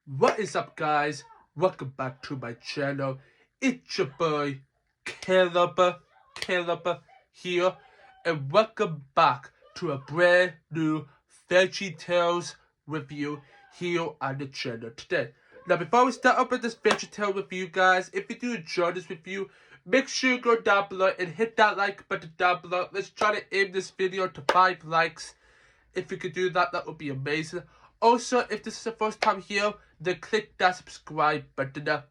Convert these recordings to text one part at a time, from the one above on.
What is up, guys? Welcome back to my channel. It's your boy Caleb here, and welcome back to a brand new VeggieTales review here on the channel today. Now, before we start up with this VeggieTales review, guys, if you do enjoy this review, make sure you go down below and hit that like button down below. Let's try to aim this video to 5 likes. If you could do that, that would be amazing. Also, if this is the first time here, then click that subscribe button.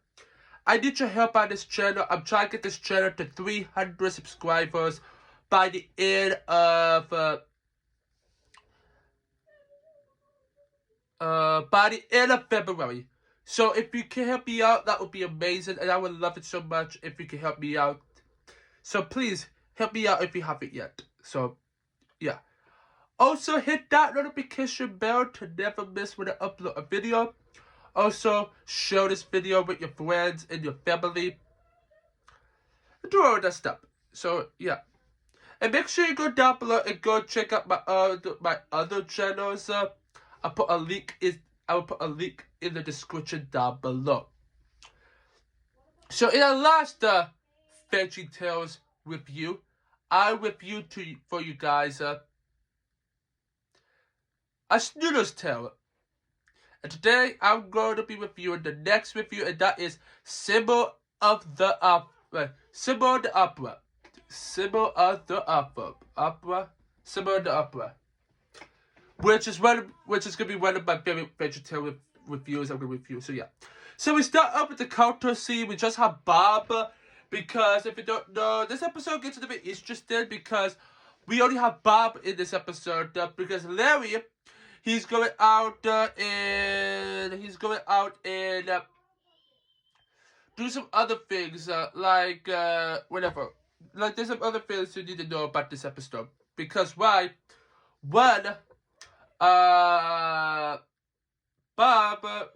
I need your help on this channel. I'm trying to get this channel to 300 subscribers by the end of February. So if you can help me out, that would be amazing, and I would love it so much if you can help me out. So please help me out if you haven't yet. So yeah. Also, hit that notification bell to never miss when I upload a video. Also, share this video with your friends and your family. Do all that stuff. So, yeah. And make sure you go down below and go check out my other channels. I will put a link in the description down below. So, in the last VeggieTales review, I reviewed for you guys a Snoodle's tale. And today I'm going to be reviewing the next review, and that is Symbol of the Opera. Symbol of the Opera. Symbol of the Opera. Symbol of the Opera. Which is gonna be one of my favorite VeggieTales reviews I'm gonna review. So yeah. So we start up with the counter scene. We just have Bob, because if you don't know, this episode gets a bit interesting because we only have Bob in this episode, because Larry, he's going out and do some other things, like whatever. Like, there's some other things you need to know about this episode. Because why? One, Bob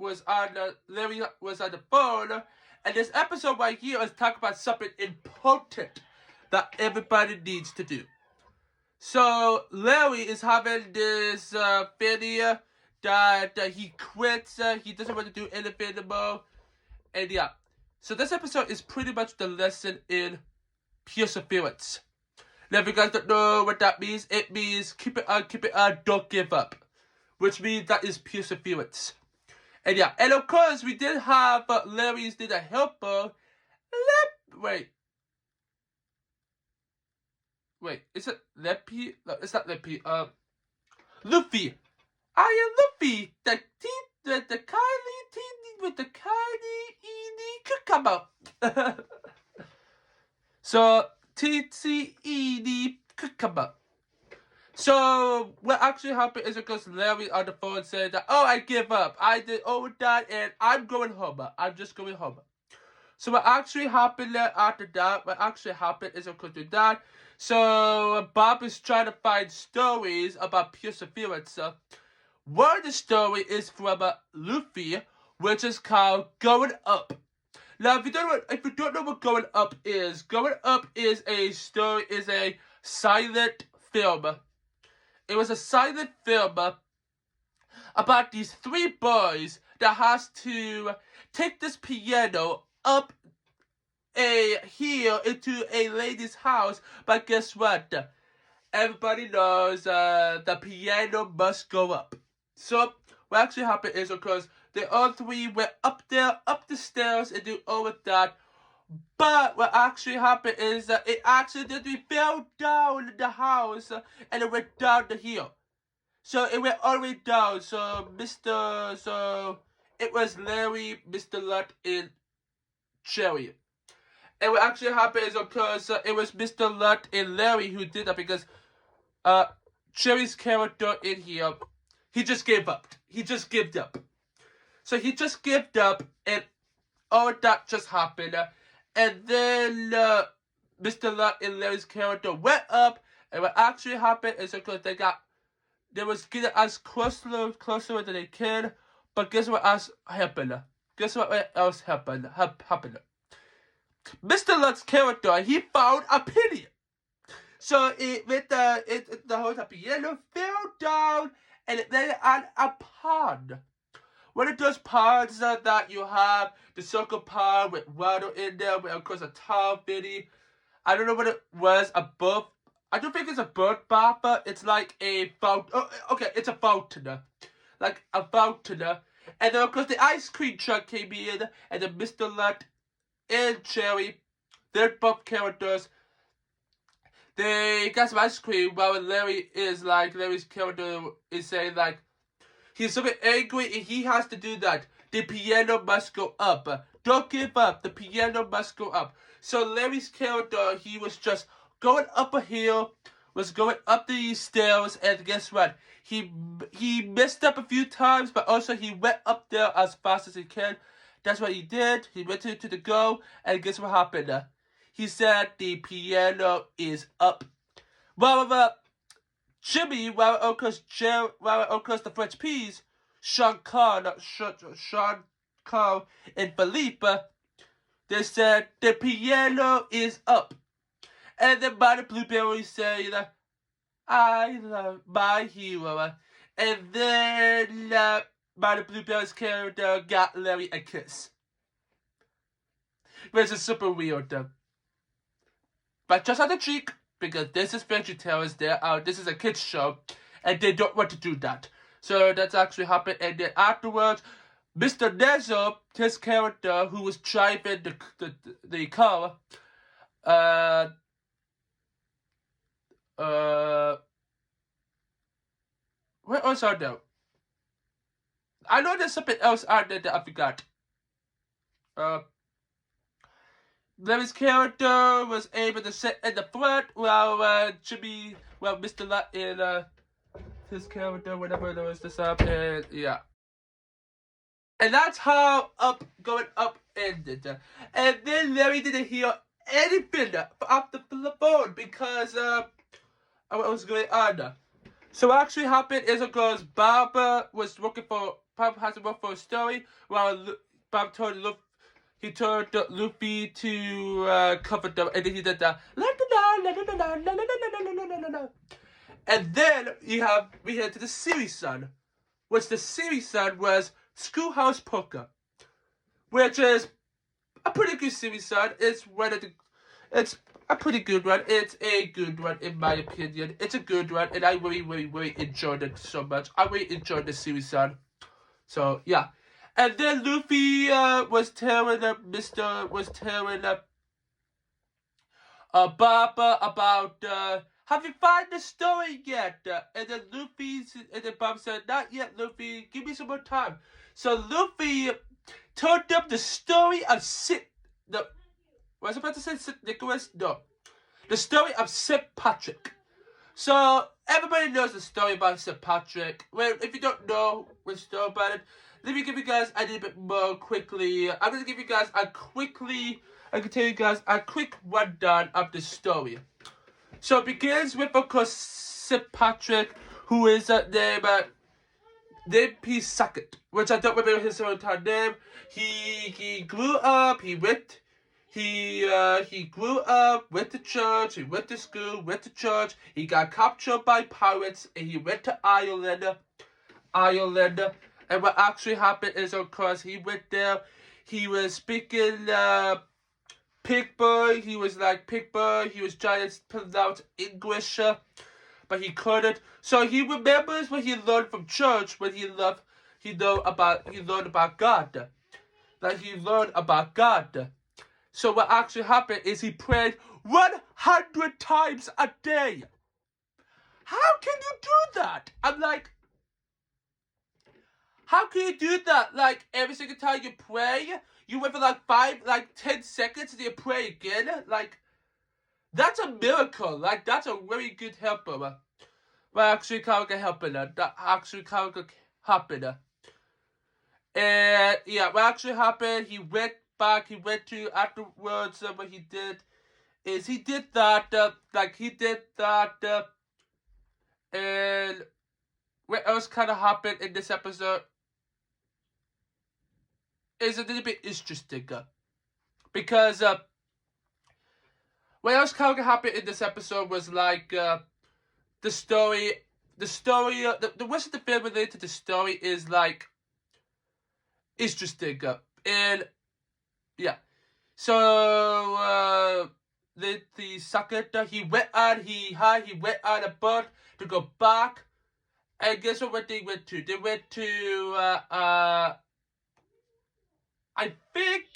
was Larry was on the phone, and this episode right here is talking about something important that everybody needs to do. So, Larry is having this failure that he quits, he doesn't want to do anything anymore, and yeah. So this episode is pretty much the lesson in perseverance. Now, if you guys don't know what that means, it means keep it on, don't give up. Which means that is perseverance. And yeah, and of course, we did have Larry's need a helper. Wait, is it Leppy? No, it's not Leppy. Luffy. I am Luffy. The Kylie teeny with the Kylie cucumber. So TCED cucumber. So what actually happened is because Larry on the phone said that, oh, I give up. I did all that, and I'm going home. I'm just going home. So what actually happened after that? What actually happened is because of that. So Bob is trying to find stories about perseverance. One of the story is from Luffy, which is called "Going Up." Now, if you don't know what "Going Up" is a story, is a silent film. It was a silent film about these 3 boys that has to take this piano up a hill into a lady's house, but guess what? Everybody knows the piano must go up. So what actually happened is, of course, they all 3 went up the stairs and do all of that. But what actually happened is that it accidentally fell down the house and it went down the hill. So it went all the way down. So it was Larry, Mr. Lutt, and Cherry. And what actually happened is because it was Mr. Lutt and Larry who did that, because Cherry's character in here, he just gave up. He just gave up. So he just gave up, and all that just happened. And then Mr. Lutt and Larry's character went up, and what actually happened is because they was getting as closer than they can. But guess what else happened? Happened? Mr. Lutt's character, he found a penny. So the whole piano fell down and it landed on a pond. one of those pods that you have, the circle pod with water in there, with of course a tall bitty. I don't know what it was, a bird. I don't think it's a bird bopper. It's like a fountain. Oh, okay, it's a fountain. Like a fountain. And then of course the ice cream truck came in, and then Mr. Nut and Cherry, they're both characters. They got some ice cream while Larry's character is saying like, he's so angry and he has to do that. The piano must go up. Don't give up. The piano must go up. So Larry's character, he was just going up a hill, was going up these stairs, and guess what? He messed up a few times, but also he went up there as fast as he can. That's what he did. He went to the goal, and guess what happened? He said the piano is up. Jimmy, Uncle's the French Peas, Sean Carl, and Philippe, they said the piano is up. And then by the Blueberry say, I love my hero. And then by the Blueberry's character got Larry a kiss. Which is super weird. But just on the cheek, because this is VeggieTales, this is a kids show, and they don't want to do that. So that's actually happened, and then afterwards, Mr. Nezzo, his character, who was driving the car, what else are there? I know there's something else out there that I forgot. Larry's character was able to sit in the front while Mr. Nut and his character, whatever there was this up, and yeah. And that's how going up ended. And then Larry didn't hear anything off the phone because what was going on. So what actually happened is because Bob has to work for a story while Bob told Luffy to cover them, and then he did that. And then we head to the series son, which the series son was Schoolhouse Poker, which is a pretty good series son. It's a pretty good one. It's a good one in my opinion. It's a good one, and I really, really, really enjoyed it so much. I really enjoyed the series son. So yeah. And then Luffy was tearing up Bob about have you found the story yet? And then Bob said, not yet, Luffy. Give me some more time. So Luffy told them the story of was I supposed to say St. Nicholas? No. The story of St. Patrick. So everybody knows the story about St. Patrick. Well, if you don't know the story about it, let me give you guys a little bit more quickly. I'm going to give you guys I can tell you guys a quick rundown of the story. So it begins with, of course, St. Patrick, who is named P. Sackett, which I don't remember his entire name. He grew up, he grew up, went to church, he went to school, went to church, he got captured by pirates, and he went to Ireland. And what actually happened is, of course, he went there, he was speaking Pigboy, he was trying to pronounce English, but he couldn't. So he remembers what he learned from church when he learned about God. That he learned about God. So what actually happened is he prayed 100 times a day. How can you do that? I'm like, how can you do that? Like, every single time you pray, you wait for 10 seconds and you pray again? Like, that's a miracle. Like, that's a very good helper. Well, actually, can't help it. That actually can't happen. And, yeah, what actually happened, he went to, afterwards, what he did is he did that, and what else kind of happened in this episode is a little bit interesting, because what else kind of happened in this episode was like the rest of the film related to the story is like interesting. And yeah. So the second he went on a boat to go back. And guess what they went to? They went to I think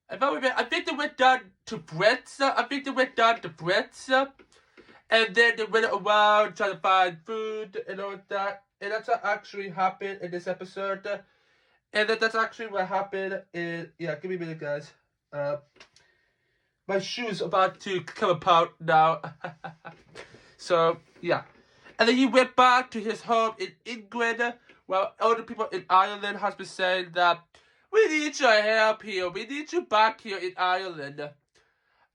I think they went down to Brits. And then they went around trying to find food and all that. And that's what actually happened in this episode. And that's actually what happened in... Yeah, give me a minute, guys. My shoe's about to come apart now. So, yeah. And then he went back to his home in England, while other people in Ireland has been saying that we need your help here. We need you back here in Ireland.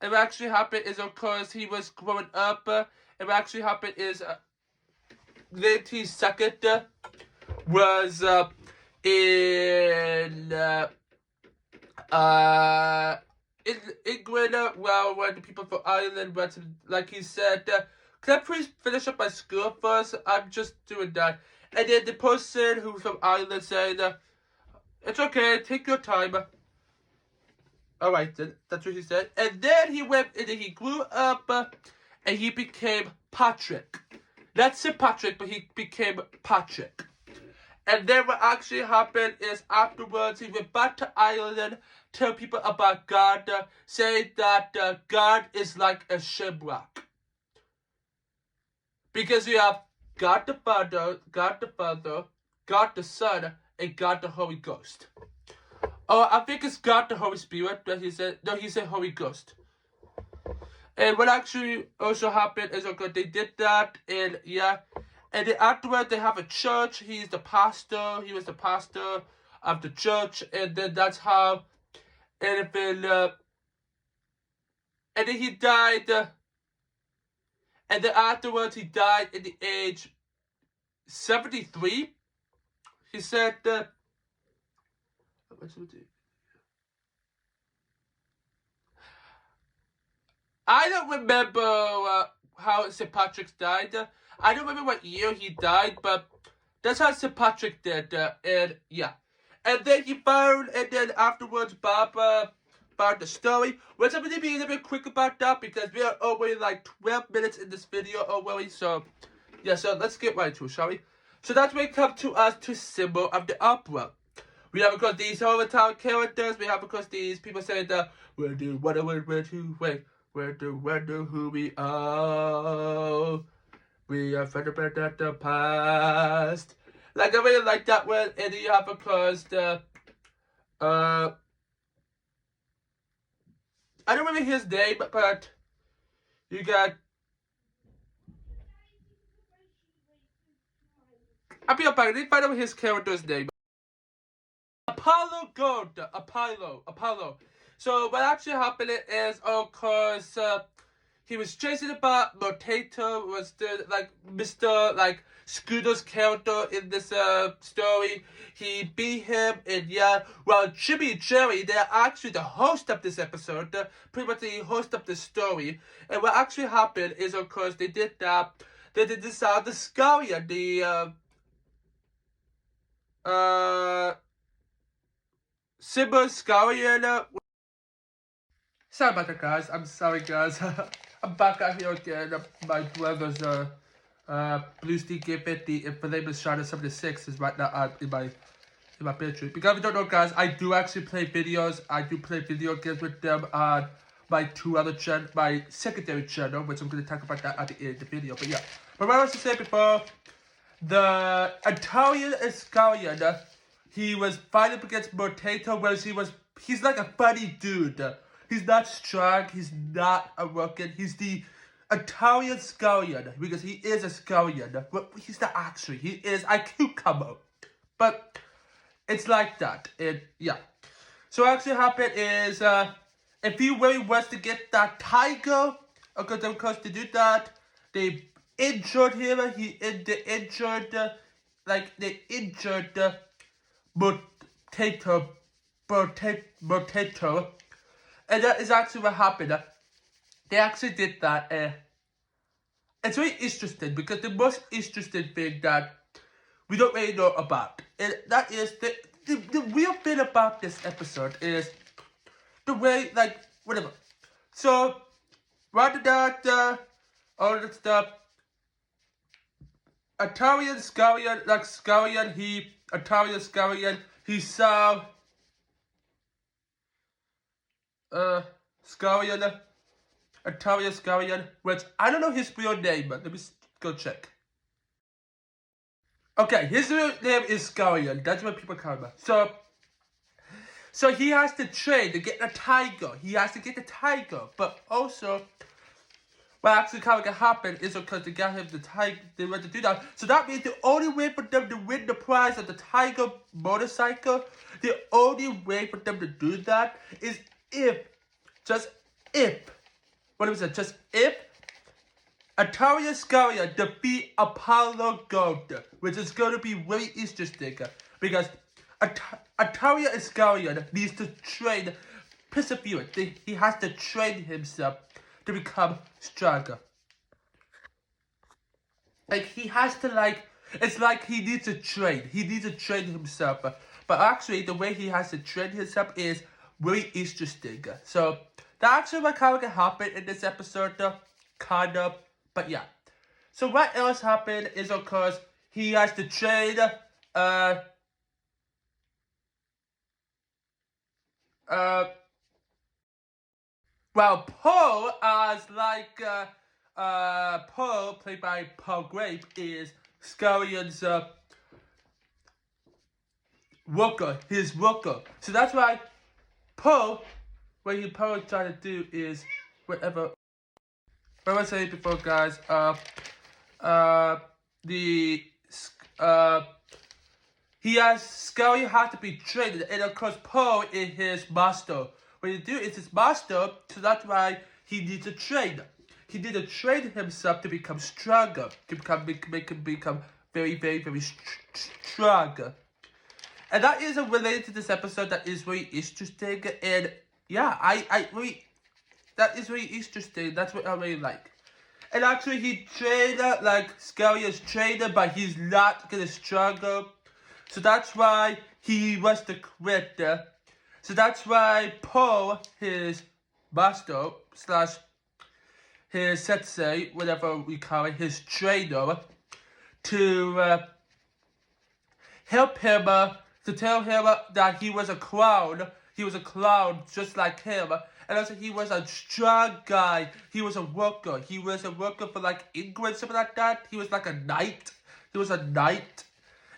And what actually happened is, of course, he was growing up. And what actually happened is, the second was in England. Well, when the people from Ireland went to, like he said, can I please finish up my school first? I'm just doing that. And then the person who's from Ireland said, it's okay, take your time. Alright, that's what he said. And then he went, and then he grew up, and he became Patrick. Not St. Patrick, but he became Patrick. And then what actually happened is afterwards, he went back to Ireland, tell people about God, saying that God is like a shipwreck. Because we have God the Father, God the Son, and God the Holy Ghost. Oh, I think it's God the Holy Spirit that he said. No, he said Holy Ghost. And what actually also happened is, okay, they did that, and yeah. And then afterwards, they have a church. He's the pastor. He was the pastor of the church. And then that's how. And then he died. And then afterwards, he died at the age 73. He said, I don't remember how St. Patrick died. I don't remember what year he died, but that's how St. Patrick did. And yeah. And then he found, and then afterwards, Bob found the story. Which I'm going to be a little bit quick about that because we are already like 12 minutes in this video already. So, yeah, so let's get right to it, shall we? So that's when we come to us to Symbol of the Opera. We have, of course, these Hometown characters. We have, of course, these people saying that, where do who we are. We are fed up at the past. Like, I really like that one. And then you have, of course, the, I don't remember his name, but you got, I'll be up back. I didn't find out his character's name. Apollo Gold. Apollo. So what actually happened is, of course, he was chasing about Potato, was the, like, Mr. like Scooter's character in this story. He beat him, and yeah, well, Jimmy and Jerry, they're actually the host of this episode, pretty much the host of this story. And what actually happened is, of course, they did that. They did this the Scallion, the Simba Scallion. Sorry about that, guys. I'm sorry, guys. I'm back out here again. My brother's Blue Steel Game 50 and Flame Shot of 76 is right now in my picture. Because if you don't know, guys, I do actually play videos. I do play video games with them on my my secondary channel, which I'm going to talk about that at the end of the video. But yeah. But what I was to say before, the Italian Scallion, he was fighting against Potato, whereas he's like a funny dude. He's not strong, he's not a rookie, he's the Italian Scallion, because he is a Scallion, but he's not actually, he is a cucumber. But it's like that, and yeah. So what actually happened is, if he really wants to get that tiger, of course to do that, they injured him, they injured Potato. And that is actually what happened. They actually did that. It's very interesting because the most interesting thing that we don't really know about And that is the real thing about this episode is the way, like, whatever. So, rather than all the stuff, Atarian Scarian, he saw Scarian, Atarian Scarian, which I don't know his real name, but let me go check. Okay, his real name is Scarian. That's what people call him. So he has to train to get the tiger. He has to get the tiger, but also what actually kind of can happen is because to get him the tiger, they want to do that. So that means the only way for them to win the prize of the tiger motorcycle, the only way for them to do that is just if Ataria Scaria defeat Apollo Gold, which is going to be very interesting because Ataria Iscariot needs to train perseverance. He has to train himself to become stronger. Like, he has to, it's like he needs to train. He needs to train himself. But actually, the way he has to train himself is very interesting. So, that actually what kind of happened in this episode, kind of. But yeah. So, what else happened is, of course, he has to train, well, Poe, as Poe, played by Paul Grape, is Scarian's worker, his worker. So that's why Poe, what Poe is trying to do is whatever. What I was saying before, guys, Scarian has to be trained, and of course Poe is his master. What you do is his master, so that's why he needs to train. He needs to train himself to become stronger, to make him become very, very, very strong. And that is related to this episode that is very interesting, and yeah, that is very interesting. That's what I really like. And actually, he trained like Scarian's trainer, but he's not getting stronger. So that's why he wants to quit. So that's why Poe, his master / his sensei, whatever we call it, his trainer, to help him, to tell him that he was a clown. He was a clown just like him. And also he was a strong guy. He was a worker. He was a worker for like England, something like that. He was like a knight. He was a knight.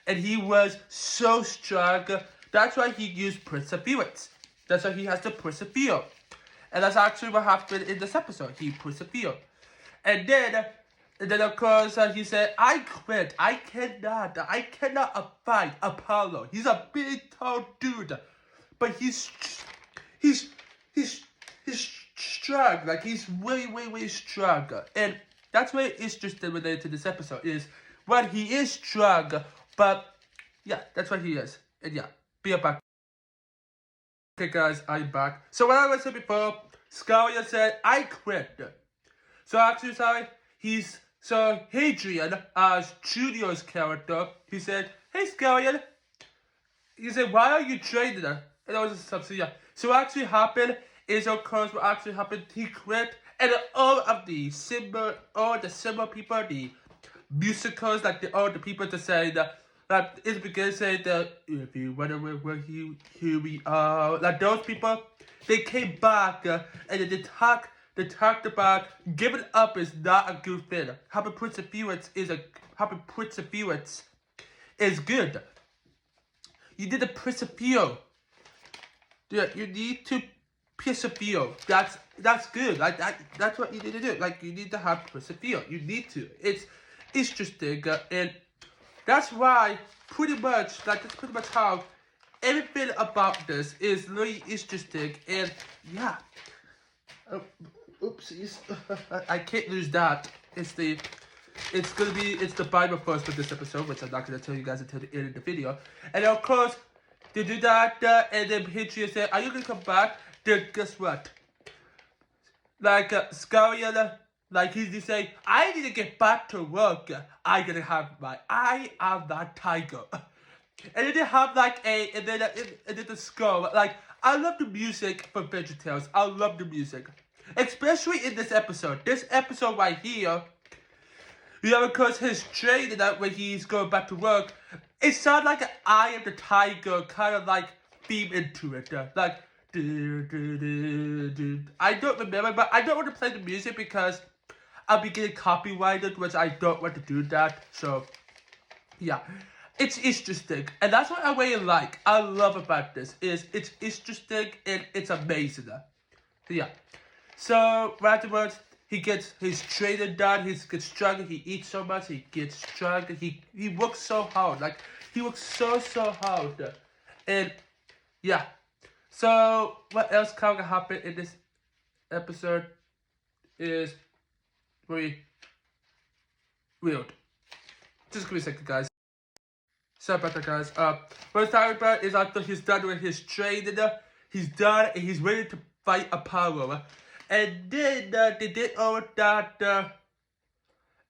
And he was so strong. That's why he used perseverance. That's why he has to persevere. And that's actually what happened in this episode. He persevered. And then of course, he said, I quit. I cannot fight Apollo. He's a big, tall dude. But he's strong. Like, he's way, way, way stronger. And that's why it's just related to this episode. Is, well, he is strong. But, yeah, that's what he is. And yeah, be right back. Okay, guys, I'm back. So, what I was saying before, Scarian said, I quit. So, actually, so Hadrian, as Junior's character, he said, hey, Scarian. He said, why are you training her? And that was something, yeah. So, what actually happened is, of course, what actually happened, he quit. And all the Sumo people, the musicals, like all the people to say that it's because say that if you wonder where we are, like those people, they came back and they talked about giving up is not a good thing. Having perseverance is good. You need to persevere. Yeah, you need to persevere. That's good. Like that's what you need to do. Like, you need to have persevere. You need to. It's interesting, and that's why pretty much that's pretty much how everything about this is really interesting. And yeah, oopsies, I can't lose that. It's the Bible verse for this episode, which I'm not gonna tell you guys until the end of the video. And of course, they do that, and then Hadrian said, "Are you gonna come back?" Then guess what? Like Scarian, like he say, "I need to get back to work. I am that tiger." And then they have like and then the score. Like, I love the music for VeggieTales. I love the music. Especially in this episode. This episode right here, you know, because his training that when he's going back to work, it sounds like an Eye of the Tiger kind of like theme into it. Like, I don't remember, but I don't want to play the music because I'll be getting copyrighted, which I don't want to do that. So, yeah. It's interesting, and that's what I really like. I love about this is it's interesting and it's amazing. So, yeah. So afterwards, he gets his training done. He gets stronger. He eats so much. He gets stronger. He works so hard. Like, he works so hard, and yeah. So what else kind of happened in this episode is very weird. Just give me a second, guys. Sorry about that, guys. What I'm talking about is after he's done with his training, he's done and he's ready to fight Apollo. And then they did all that,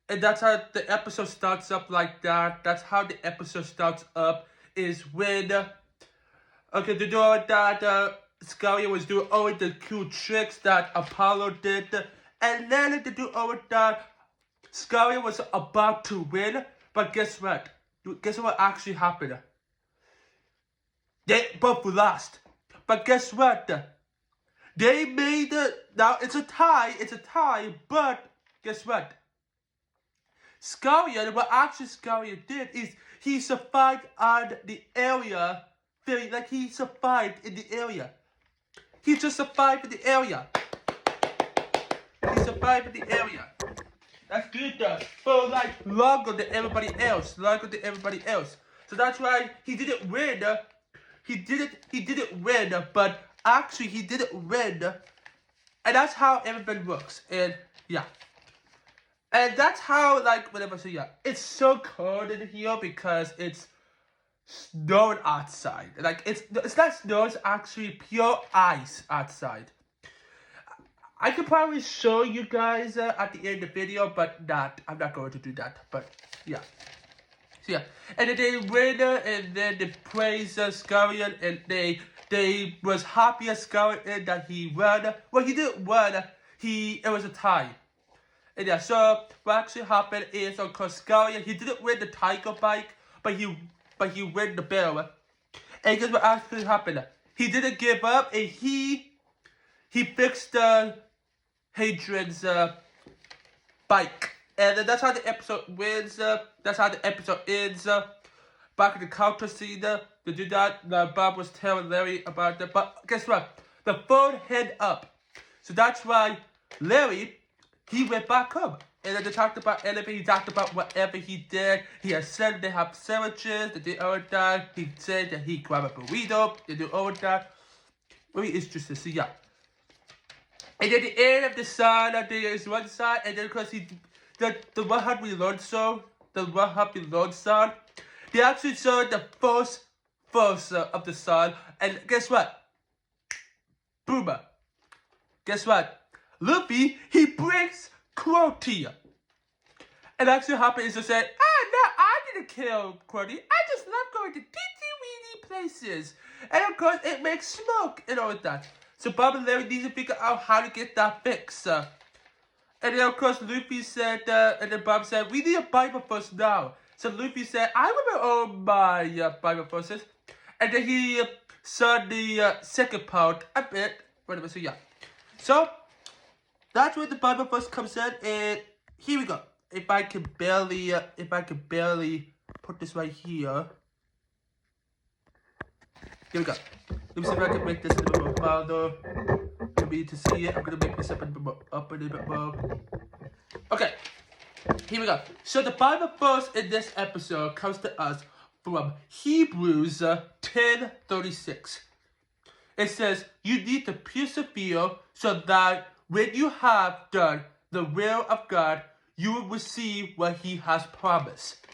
and that's how the episode starts up like that. That's how the episode starts up, is when, okay, they do all that, Scully was doing all the cool tricks that Apollo did. And then they do all that, Scully was about to win, but guess what? Guess what actually happened? They both lost. But guess what? They made it. Now it's a tie, but guess what? Scarier, what actually Scarier did is he survived on the area. Like, he survived in the area. He just survived in the area. He survived in the area. That's good though. But like longer than everybody else. So that's why he didn't win. He didn't win, but actually he didn't win. And that's how everything works. And yeah. And that's how, like, whatever, so yeah. It's so cold in here because it's snowing outside. Like, it's not snow, it's actually pure ice outside. I could probably show you guys at the end of the video, but I'm not going to do that. But yeah. So yeah. And then they win, and then they praise Scarian, and they was happy as Scarian that he won. Well, he didn't win. It was a tie. And yeah, so what actually happened is, of course, Scarian, he didn't win the tiger bike, but he won the bear. And guess what actually happened? He didn't give up, and he fixed Hadrian's bike. And then that's how the episode wins. That's how the episode ends. Back in the counter scene, to do that, Bob was telling Larry about that. But guess what? The phone held up. So that's why Larry, he went back home. And then they talked about anything. He talked about whatever he did. He had said they have sandwiches. They did all that. He said that he grabbed a burrito. They do all that. Very interesting. So yeah. And then the end of the song, there is one side, and then because the 100 Reload song, they actually showed the first verse of the song, and guess what? Boomer. Guess what? Luffy, he breaks Quirty. And actually happened is to say, no, I didn't kill Quirty. I just love going to teeny-weeny places. And of course, it makes smoke and all that. So Bob and Larry need to figure out how to get that fixed. And then of course Luffy said, and then Bob said, we need a Bible verse now. So Luffy said, I remember all my Bible verses. And then he saw the second part a bit. Whatever, so yeah. So, that's where the Bible verse comes in, and here we go. If I can barely put this right here. Here we go. Let me see if I can make this a little bit more louder for me to see it. I'm gonna make this up a little bit more. Okay, here we go. So the Bible verse in this episode comes to us from Hebrews 10:36. It says, you need to persevere so that when you have done the will of God, you will receive what he has promised.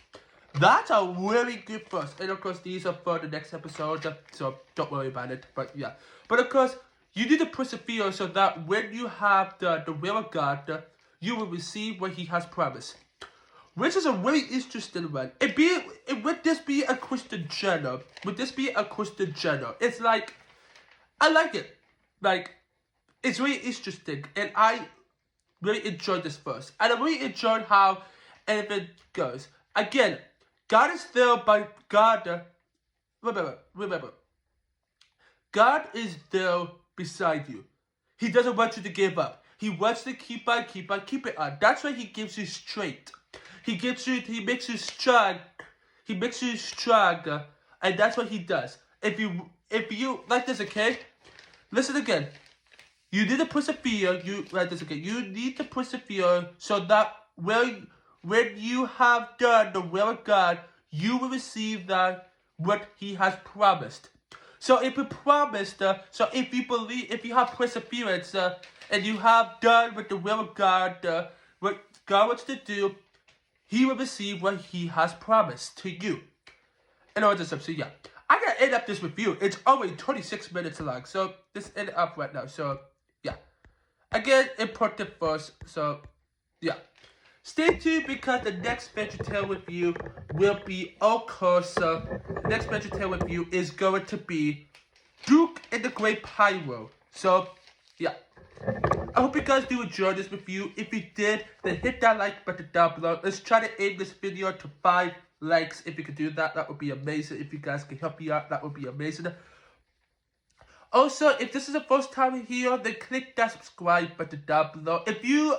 That's a really good verse. And of course, these are for the next episode, so don't worry about it. But yeah. But of course, you need to persevere so that when you have done the will of God, you will receive what he has promised. which is a really interesting one. Would this be a Christian channel? Would this be a Christian channel? It's like, I like it. Like, it's really interesting, and I really enjoyed this verse. And I really enjoyed how everything goes. Again, God is there by God. Remember, God is there beside you. He doesn't want you to give up. He wants to keep on. That's why he gives you strength. He makes you strong. He makes you stronger, and that's what he does. If you like this, okay? Listen again. You need to persevere. You need to persevere so that when you have done the will of God, you will receive that what he has promised. So if you promised, so if you believe, if you have perseverance, and you have done with the will of God, what God wants to do, he will receive what he has promised to you. And all this stuff. So yeah, I gotta end up this review. It's already 26 minutes long, so let's end it up right now. So yeah, again, important first. So yeah, stay tuned because the next VeggieTales review will be, of course, the next VeggieTales review is going to be Duke and the Great Pyro. So yeah, I hope you guys do enjoy this review. If you did, then hit that like button down below. Let's try to aim this video to 5 likes. If you could do that, that would be amazing. If you guys can help me out, that would be amazing. Also, if this is the first time here, then click that subscribe button down below. If you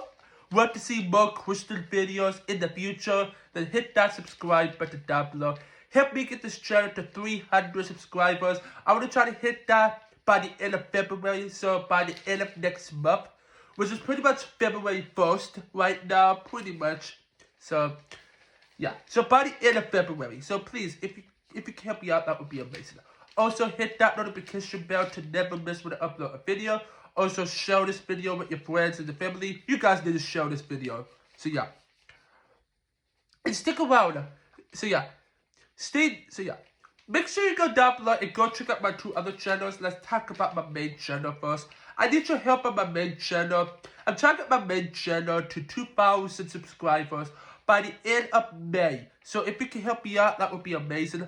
want to see more Christian videos in the future, then hit that subscribe button down below. Help me get this channel to 300 subscribers. I want to try to hit that by the end of February, so by the end of next month, which is pretty much February 1st right now, pretty much. So yeah, so by the end of February. So please, if you can help me out, that would be amazing. Also, hit that notification bell to never miss when I upload a video. Also, share this video with your friends and the family. You guys need to share this video. So yeah, and stick around. So yeah, make sure you go down below and go check out my 2 other channels. Let's talk about my main channel first. I need your help on my main channel. I'm trying to get my main channel to 2,000 subscribers by the end of May. So if you can help me out, that would be amazing.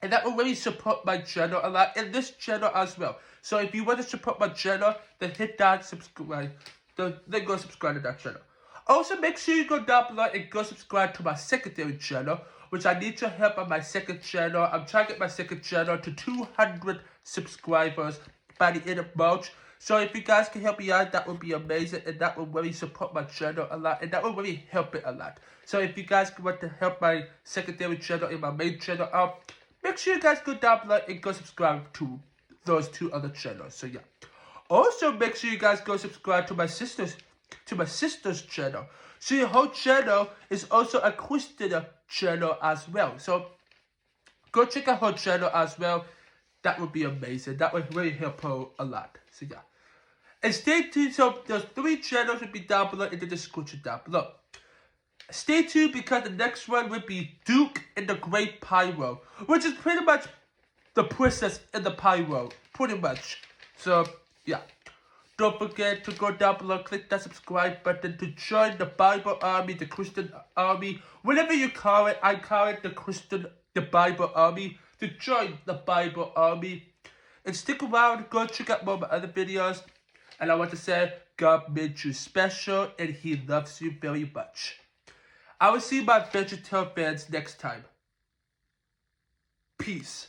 And that will really support my channel a lot, and this channel as well. So if you want to support my channel, then hit that subscribe. Then go subscribe to that channel. Also, make sure you go down below and go subscribe to my secondary channel, which I need your help on my second channel. I'm trying to get my second channel to 200 subscribers by the end of March. So if you guys can help me out, that would be amazing, and that will really support my channel a lot, and that will really help it a lot. So if you guys want to help my secondary channel and my main channel out, make sure you guys go down below and go subscribe to those 2 other channels. So yeah. Also, make sure you guys go subscribe to my sister's channel. So your whole channel is also a Christian channel as well. So go check out her channel as well. That would be amazing. That would really help her a lot. So yeah. And stay tuned. So those 3 channels will be down below in the description down below. Stay tuned because the next one will be Duke and the Great Pyro, which is pretty much the princess in the pyro, pretty much. So yeah, don't forget to go down below, click that subscribe button to join the Bible Army, the Christian Army, whatever you call it. I call it the Bible Army. To join the Bible Army, and stick around. Go check out more of my other videos. And I want to say, God made you special, and He loves you very much. I will see my VeggieTales fans next time. Peace.